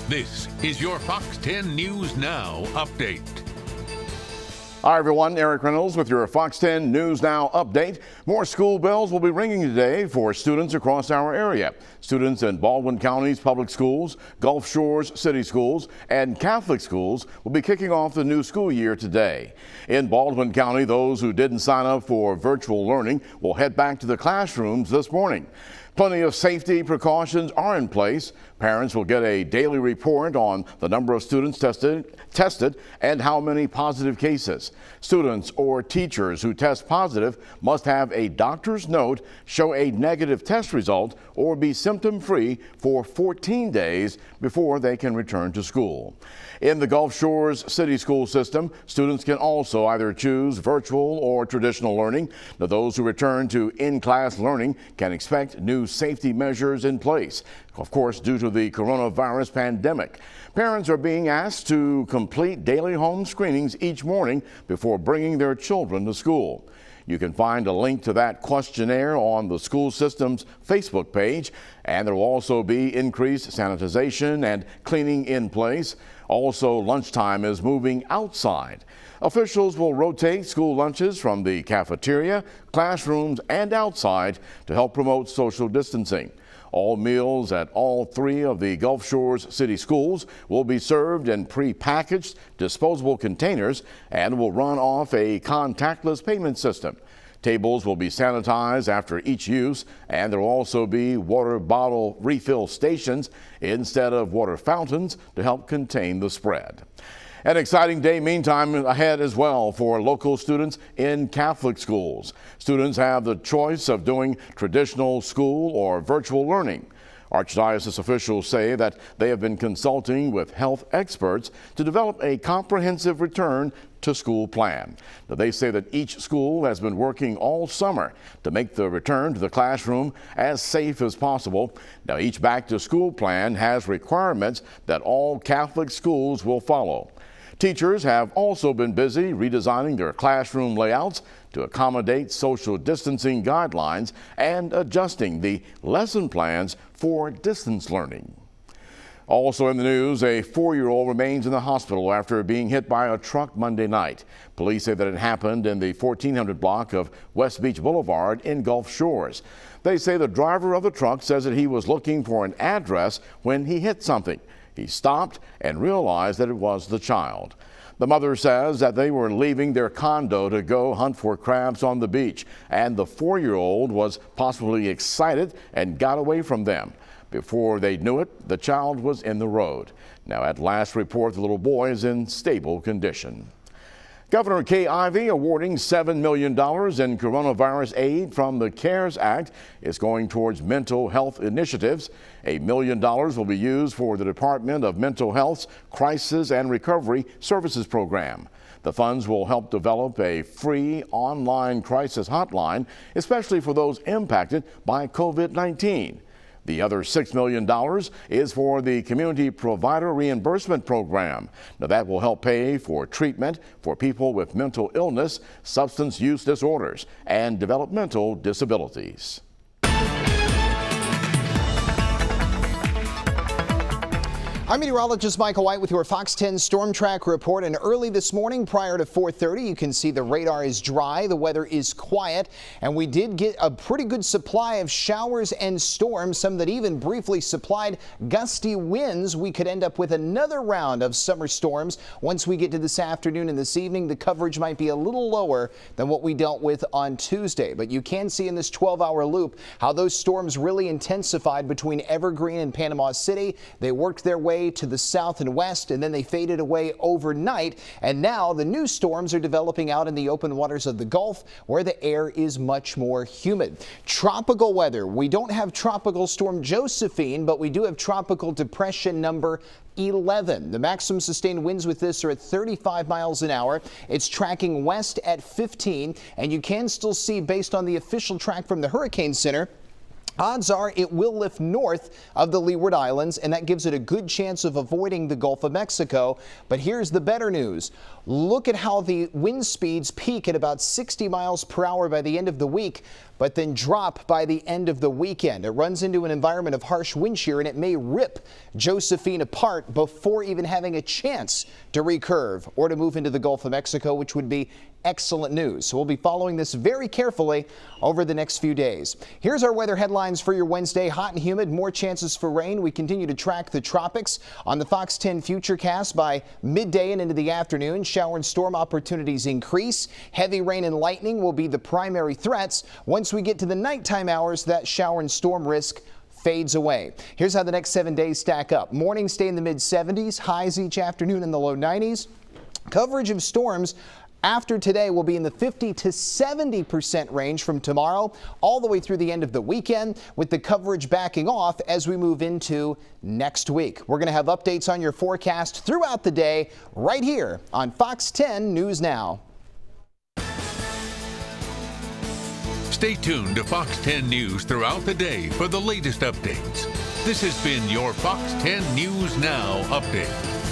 This is your Fox 10 News Now update. Hi everyone, Eric Reynolds with your Fox 10 News Now update. More school bells will be ringing today for students across our area. Students in Baldwin County's public schools, Gulf Shores city schools, and Catholic schools will be kicking off the new school year today. In Baldwin County, those who didn't sign up for virtual learning will head back to the classrooms this morning. Plenty of safety precautions are in place. Parents will get a daily report on the number of students tested and how many positive cases. Students or teachers who test positive must have a doctor's note, show a negative test result, or be symptom-free for 14 days before they can return to school. In the Gulf Shores city school system, students can also either choose virtual or traditional learning. Now, those who return to in-class learning can expect new safety measures in place, of course, due to the coronavirus pandemic. Parents are being asked to complete daily home screenings each morning before bringing their children to school. You can find a link to that questionnaire on the school system's Facebook page, and there will also be increased sanitization and cleaning in place. Also, lunchtime is moving outside. Officials will rotate school lunches from the cafeteria, classrooms, and outside to help promote social distancing. All meals at all three of the Gulf Shores city schools will be served in pre-packaged disposable containers and will run off a contactless payment system. Tables will be sanitized after each use, and there will also be water bottle refill stations instead of water fountains to help contain the spread. An exciting day, meantime, ahead as well for local students in Catholic schools. Students have the choice of doing traditional school or virtual learning. Archdiocese officials say that they have been consulting with health experts to develop a comprehensive return to school plan. Now, they say that each school has been working all summer to make the return to the classroom as safe as possible. Now, each back to school plan has requirements that all Catholic schools will follow. Teachers have also been busy redesigning their classroom layouts to accommodate social distancing guidelines and adjusting the lesson plans for distance learning. Also in the news, a 4-year-old remains in the hospital after being hit by a truck Monday night. Police say that it happened in the 1400 block of West Beach Boulevard in Gulf Shores. They say the driver of the truck says that he was looking for an address when he hit something. He stopped and realized that it was the child. The mother says that they were leaving their condo to go hunt for crabs on the beach, and the 4-year-old was possibly excited and got away from them. Before they knew it, the child was in the road. Now, at last report, the little boy is in stable condition. Governor Kay IVEY awarding $7 million in coronavirus aid from the CARES Act is going towards mental health initiatives. $1 million will be used for the Department of Mental Health's Crisis and Recovery Services program. The funds will help develop a free online crisis hotline, especially for those impacted by COVID-19. The other $6 million is for the Community Provider Reimbursement Program. Now, that will help pay for treatment for people with mental illness, substance use disorders, and developmental disabilities. I'm meteorologist Michael White with your Fox 10 Storm Track report. And early this morning, prior to 4:30, you can see the radar is dry, the weather is quiet, and we did get a pretty good supply of showers and storms, some that even briefly supplied gusty winds. We could end up with another round of summer storms. Once we get to this afternoon and this evening, the coverage might be a little lower than what we dealt with on Tuesday. But you can see in this 12-hour loop how those storms really intensified between Evergreen and Panama City. They worked their way to the south and west, and then they faded away overnight. And now the new storms are developing out in the open waters of the Gulf, where the air is much more humid. Tropical weather. We don't have Tropical Storm Josephine, but we do have Tropical Depression number 11. The maximum sustained winds with this are at 35 miles an hour. It's tracking west at 15, and you can still see, based on the official track from the Hurricane Center, odds are it will lift north of the Leeward Islands, and that gives it a good chance of avoiding the Gulf of Mexico. But here's the better news. Look at how the wind speeds peak at about 60 miles per hour by the end of the week, but then drop by the end of the weekend. It runs into an environment of harsh wind shear, and it may rip Josephine apart before even having a chance to recurve or to move into the Gulf of Mexico, which would be excellent news. So we'll be following this very carefully over the next few days. Here's our weather headlines for your Wednesday. Hot and humid, more chances for rain. We continue to track the tropics on the Fox 10 Futurecast. By midday and into the afternoon, shower and storm opportunities increase. Heavy rain and lightning will be the primary threats. Once we get to the nighttime hours, that shower and storm risk fades away. Here's how the next 7 days stack up. Mornings stay in the mid 70s, highs each afternoon in the low 90s. Coverage of storms after today will be in the 50 to 70% range from tomorrow all the way through the end of the weekend, with the coverage backing off as we move into next week. We're going to have updates on your forecast throughout the day right here on Fox 10 News Now. Stay tuned to Fox 10 News throughout the day for the latest updates. This has been your Fox 10 News Now update.